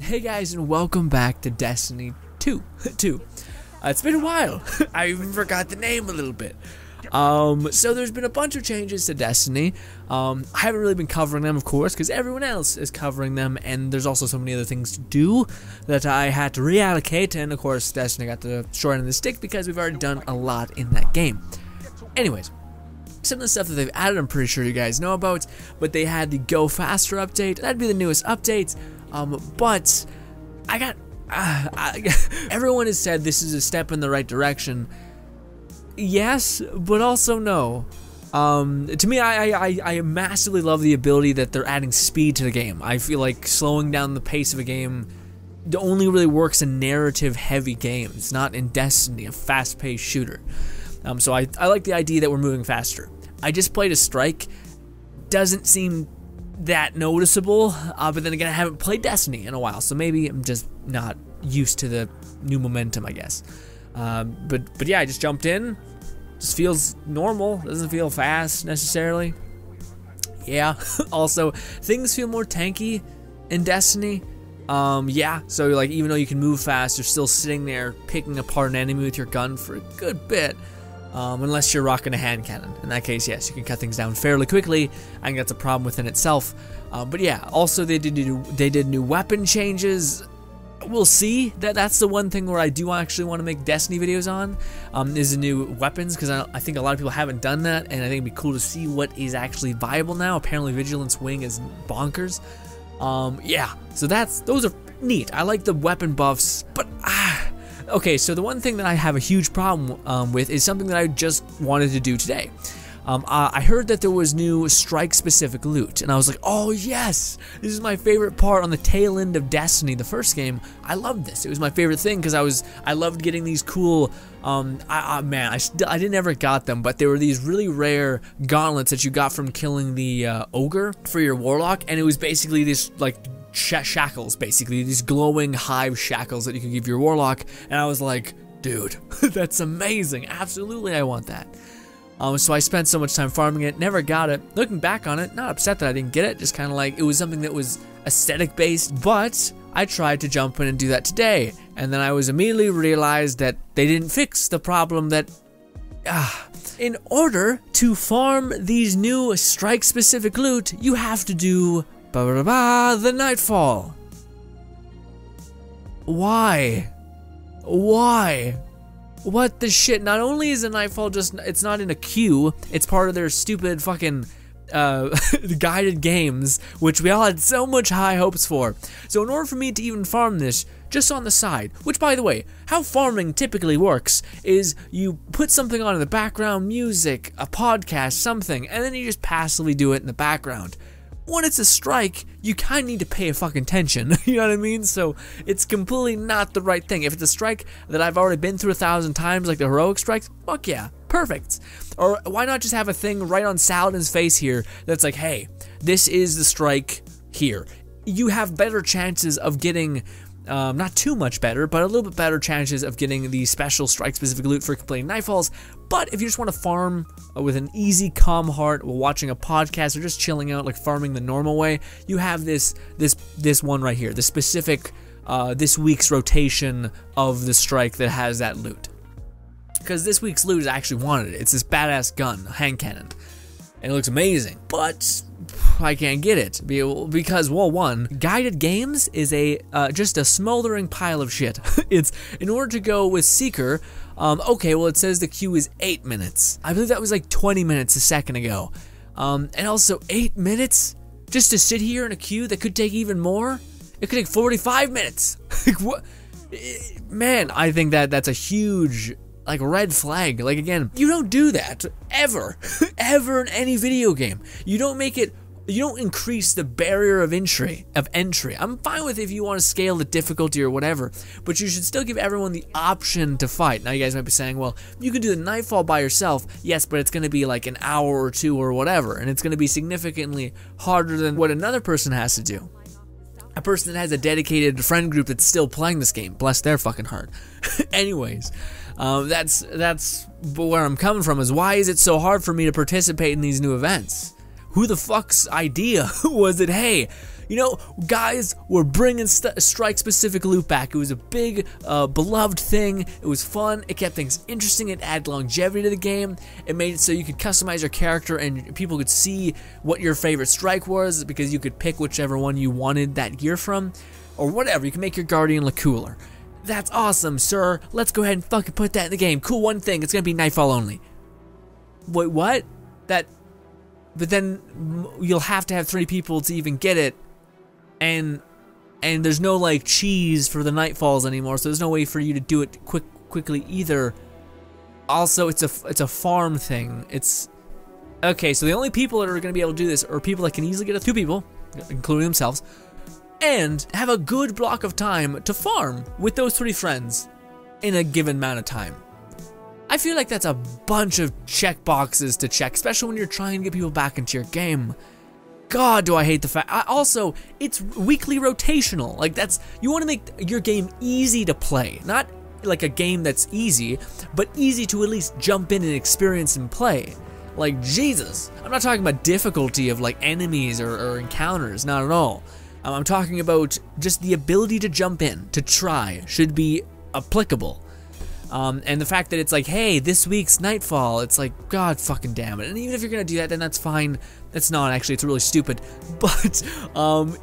Hey guys, and welcome back to Destiny 2. It's been a while. I even forgot the name a little bit. So there's been a bunch of changes to Destiny. I haven't really been covering them, of course, because everyone else is covering them, and there's also so many other things to do that I had to reallocate, and of course Destiny got the short end of the stick because we've already done a lot in that game. Anyways, some of the stuff that they've added I'm pretty sure you guys know about, but they had the Go Faster update. That'd be the newest update. But I got everyone has said this is a step in the right direction. Yes, but also no. To me, I massively love the ability that they're adding speed to the game. I feel like slowing down the pace of a game only really works in narrative-heavy games, not in Destiny, a fast-paced shooter. So I like the idea that we're moving faster. I just played a strike. Doesn't seem that noticeable, but then again, I haven't played Destiny in a while, so maybe I'm just not used to the new momentum, I guess. But yeah, I just jumped in. Just feels normal. Doesn't feel fast necessarily. Yeah. Also, things feel more tanky in Destiny. Yeah. So like, even though you can move fast, you're still sitting there picking apart an enemy with your gun for a good bit. Unless you're rocking a hand cannon. In that case, yes, you can cut things down fairly quickly. I think that's a problem within itself. But yeah, also they did new weapon changes. We'll see. That's the one thing where I do actually want to make Destiny videos on, is the new weapons, because I think a lot of people haven't done that, and I think it'd be cool to see what is actually viable now. Apparently Vigilance Wing is bonkers. Yeah, so those are neat. I like the weapon buffs, but okay, so the one thing that I have a huge problem with is something that I just wanted to do today. I heard that there was new strike-specific loot, and I was like, oh yes, this is my favorite part on the tail end of Destiny, the first game. I loved this. It was my favorite thing because I loved getting these cool, man, I didn't ever got them, but they were these really rare gauntlets that you got from killing the ogre for your warlock, and it was basically this like shackles, basically these glowing hive shackles that you could give your warlock, and I was like, dude, that's amazing. Absolutely, I want that. So I spent so much time farming it, never got it. Looking back on it, not upset that I didn't get it, just kind of like, it was something that was aesthetic based, but I tried to jump in and do that today, and then I was immediately realized that they didn't fix the problem that, in order to farm these new strike specific loot, you have to do the Nightfall. Why? Why? What the shit? Not only is the Nightfall it's not in a queue, it's part of their stupid fucking guided games, which we all had so much high hopes for. So in order for me to even farm this, just on the side, which by the way, how farming typically works is you put something on in the background, music, a podcast, something, and then you just passively do it in the background. When it's a strike, you kind of need to pay a fucking attention, you know what I mean? So it's completely not the right thing. If it's a strike that I've already been through 1,000 times, like the heroic strikes, fuck yeah, perfect. Or why not just have a thing right on Saladin's face here that's like, hey, this is the strike here. You have better chances of getting, not too much better, but a little bit better chances of getting the special strike-specific loot for completing Nightfalls. But if you just want to farm with an easy, calm heart while watching a podcast or just chilling out, like farming the normal way, you have this one right here, the specific, this week's rotation of the strike that has that loot. Because this week's loot, I actually wanted it. It's this badass gun, hand cannon, and it looks amazing. But I can't get it because, well, one, guided games is just a smoldering pile of shit. It's in order to go with Seeker. Okay, well, it says the queue is 8 minutes. I believe that was like 20 minutes a second ago. And also 8 minutes just to sit here in a queue that could take even more. It could take 45 minutes. Like, what? Man, I think that's a huge, like, red flag. Like, again, you don't do that ever, ever in any video game. You don't make it. You don't increase the barrier of entry. I'm fine with if you want to scale the difficulty or whatever, but you should still give everyone the option to fight. Now you guys might be saying, well, you can do the Nightfall by yourself. Yes, but it's going to be like an hour or two or whatever, and it's going to be significantly harder than what another person has to do. A person that has a dedicated friend group that's still playing this game. Bless their fucking heart. Anyways, that's where I'm coming from, is why is it so hard for me to participate in these new events? who the fuck's idea was it? Hey, you know, guys, we're bringing strike-specific loot back. It was a big, beloved thing. It was fun. It kept things interesting. It added longevity to the game. It made it so you could customize your character and people could see what your favorite strike was because you could pick whichever one you wanted that gear from, or whatever. You can make your Guardian look cooler. That's awesome, sir. Let's go ahead and fucking put that in the game. Cool, one thing. It's gonna be Nightfall only. Wait, what? But then you'll have to have 3 people to even get it. And there's no like cheese for the Nightfalls anymore, so there's no way for you to do it quickly either. Also, it's a farm thing. It's okay. So the only people that are going to be able to do this are people that can easily get 2 people, including themselves, and have a good block of time to farm with those 3 friends in a given amount of time. I feel like that's a bunch of check boxes to check, especially when you're trying to get people back into your game. God, do I hate the fact. Also, it's weekly rotational. Like, you want to make your game easy to play. Not like a game that's easy, but easy to at least jump in and experience and play. Like, Jesus. I'm not talking about difficulty of like enemies or encounters, not at all. I'm talking about just the ability to jump in, to try, should be applicable. And the fact that it's like, hey, this week's Nightfall, it's like, God fucking damn it. And even if you're gonna do that, then that's fine. That's not, actually, it's really stupid. But,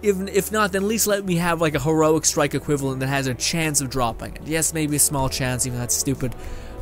if not, then at least let me have like a heroic strike equivalent that has a chance of dropping it. Yes, maybe a small chance, even that's stupid,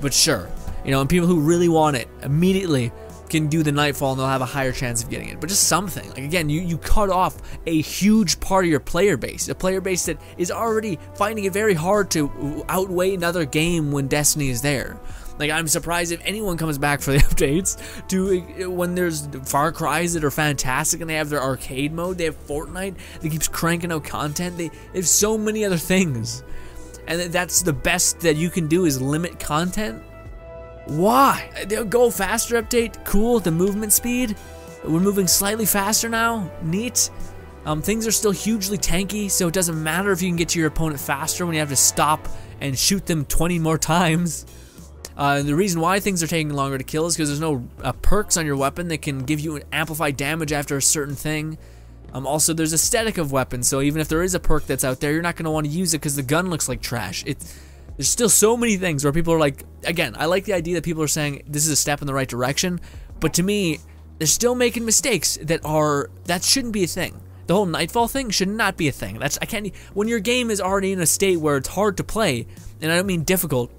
but sure. You know, and people who really want it immediately can do the Nightfall and they'll have a higher chance of getting it. But just something. Like, again, you cut off a huge part of your player base. A player base that is already finding it very hard to outweigh another game when Destiny is there. Like, I'm surprised if anyone comes back for the updates when there's Far Cry's that are fantastic and they have their arcade mode, they have Fortnite that keeps cranking out content, they have so many other things. And that's the best that you can do is limit content? Why? They'll go faster update, cool, the movement speed. We're moving slightly faster now, neat. Things are still hugely tanky, so it doesn't matter if you can get to your opponent faster when you have to stop and shoot them 20 more times. The reason why things are taking longer to kill is because there's no perks on your weapon that can give you an amplified damage after a certain thing. Also, there's aesthetic of weapons, so even if there is a perk that's out there, you're not going to want to use it because the gun looks like trash. There's still so many things where people are like, again, I like the idea that people are saying this is a step in the right direction, but to me, they're still making mistakes that shouldn't be a thing. The whole Nightfall thing should not be a thing. When your game is already in a state where it's hard to play, and I don't mean difficult,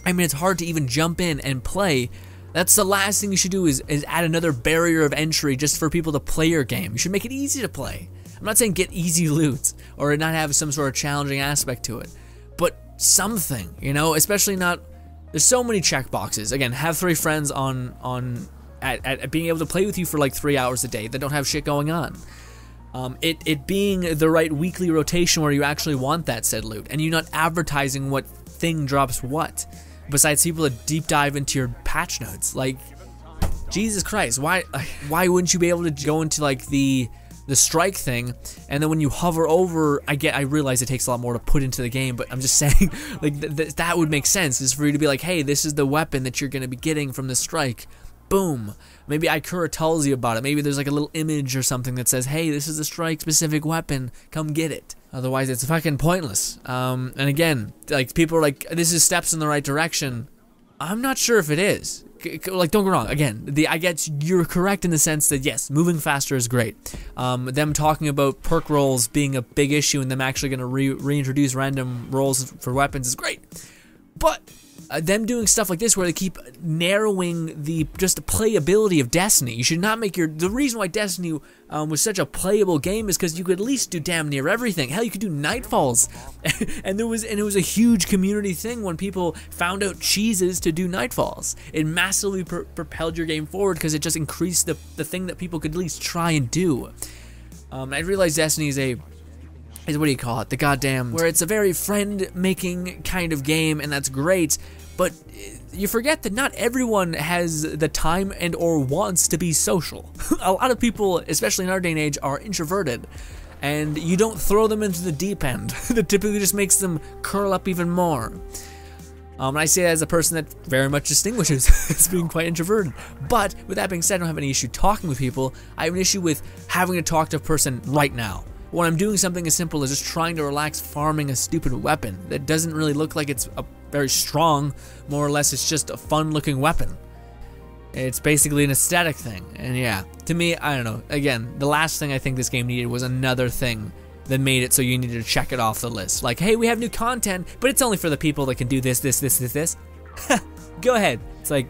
I mean it's hard to even jump in and play. That's the last thing you should do is add another barrier of entry just for people to play your game. You should make it easy to play. I'm not saying get easy loot or not have some sort of challenging aspect to it, but something, you know, especially not. There's so many checkboxes. Again, have 3 friends at being able to play with you for like 3 hours a day that don't have shit going on. It being the right weekly rotation where you actually want that said loot, and you're not advertising what thing drops what. Besides people that deep dive into your patch notes, like Jesus Christ, why wouldn't you be able to go into like the strike thing, and then when you hover over, I realize it takes a lot more to put into the game, but I'm just saying, like, that would make sense, is for you to be like, hey, this is the weapon that you're going to be getting from the strike. Boom. Maybe Ikura tells you about it. Maybe there's like a little image or something that says, hey, this is the strike-specific weapon. Come get it. Otherwise, it's fucking pointless. And again, like, people are like, this is steps in the right direction. I'm not sure if it is. Like, don't get me wrong. Again, I guess you're correct in the sense that yes, moving faster is great. Them talking about perk rolls being a big issue and them actually going to reintroduce random rolls for weapons is great. But them doing stuff like this where they keep narrowing the playability of Destiny. You should not make the reason why Destiny was such a playable game is because you could at least do damn near everything. Hell, you could do Nightfalls, and it was a huge community thing when people found out cheeses to do Nightfalls. It massively propelled your game forward because it just increased the thing that people could at least try and do. I realize Destiny is what do you call it? The goddamn, where it's a very friend-making kind of game, and that's great, but you forget that not everyone has the time and or wants to be social. A lot of people, especially in our day and age, are introverted, and you don't throw them into the deep end. That typically just makes them curl up even more. And I say that as a person that very much distinguishes as being quite introverted. But with that being said, I don't have any issue talking with people. I have an issue with having to talk to a person right now. When I'm doing something as simple as just trying to relax farming a stupid weapon that doesn't really look like it's very strong, more or less it's just a fun looking weapon. It's basically an aesthetic thing, and yeah, to me, I don't know, again, the last thing I think this game needed was another thing that made it so you needed to check it off the list. Like, hey, we have new content, but it's only for the people that can do this. Go ahead. It's like,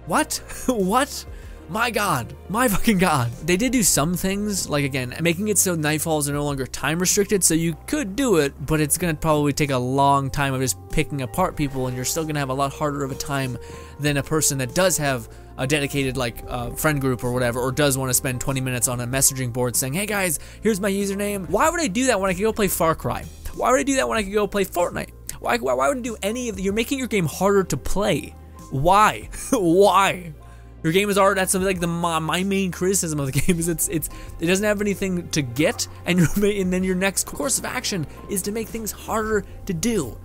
what? What? My god, my fucking god. They did do some things, like again, making it so nightfalls are no longer time restricted, so you could do it, but it's gonna probably take a long time of just picking apart people, and you're still gonna have a lot harder of a time than a person that does have a dedicated like friend group or whatever, or does want to spend 20 minutes on a messaging board saying, hey guys, here's my username. Why would I do that when I could go play Far Cry? Why would I do that when I could go play Fortnite? Why would I do any of the, you're making your game harder to play. Why? Why? Your game is already, that's like my main criticism of the game is it doesn't have anything to get, and then your next course of action is to make things harder to do.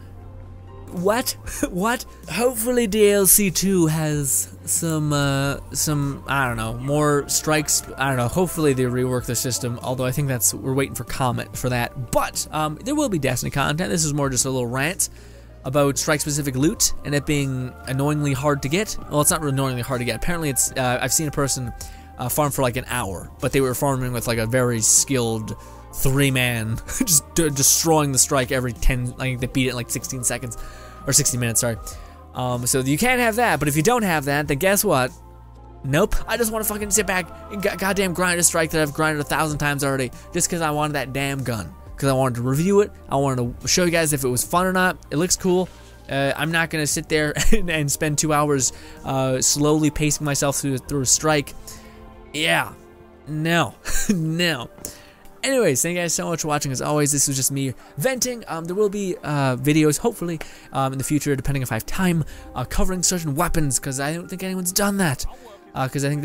What? What? Hopefully DLC 2 has some I don't know, more strikes. I don't know. Hopefully they rework the system. Although I think we're waiting for comment for that. But there will be Destiny content. This is more just a little rant about strike-specific loot and it being annoyingly hard to get. Well, it's not really annoyingly hard to get. Apparently, it's I've seen a person farm for like an hour, but they were farming with like a very skilled 3-man, just destroying the strike every 10. I think they beat it in like 16 seconds or 60 minutes. Sorry. So you can't have that. But if you don't have that, then guess what? Nope. I just want to fucking sit back and goddamn grind a strike that I've grinded 1,000 times already, just because I wanted that damn gun. Because I wanted to review it. I wanted to show you guys if it was fun or not. It looks cool. I'm not going to sit there and spend 2 hours slowly pacing myself through a strike. Yeah. No. No. Anyways, thank you guys so much for watching. As always, this was just me venting. There will be videos, hopefully, in the future, depending if I have time, covering certain weapons, because I don't think anyone's done that. Because I think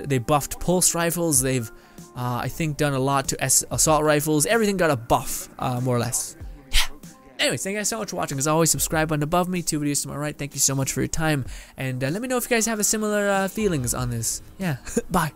they buffed pulse rifles. They've, I think, done a lot to assault rifles. Everything got a buff, more or less. Yeah. Anyways, thank you guys so much for watching. As always, subscribe button above me, 2 videos to my right. Thank you so much for your time. And let me know if you guys have a similar feelings on this. Yeah. Bye.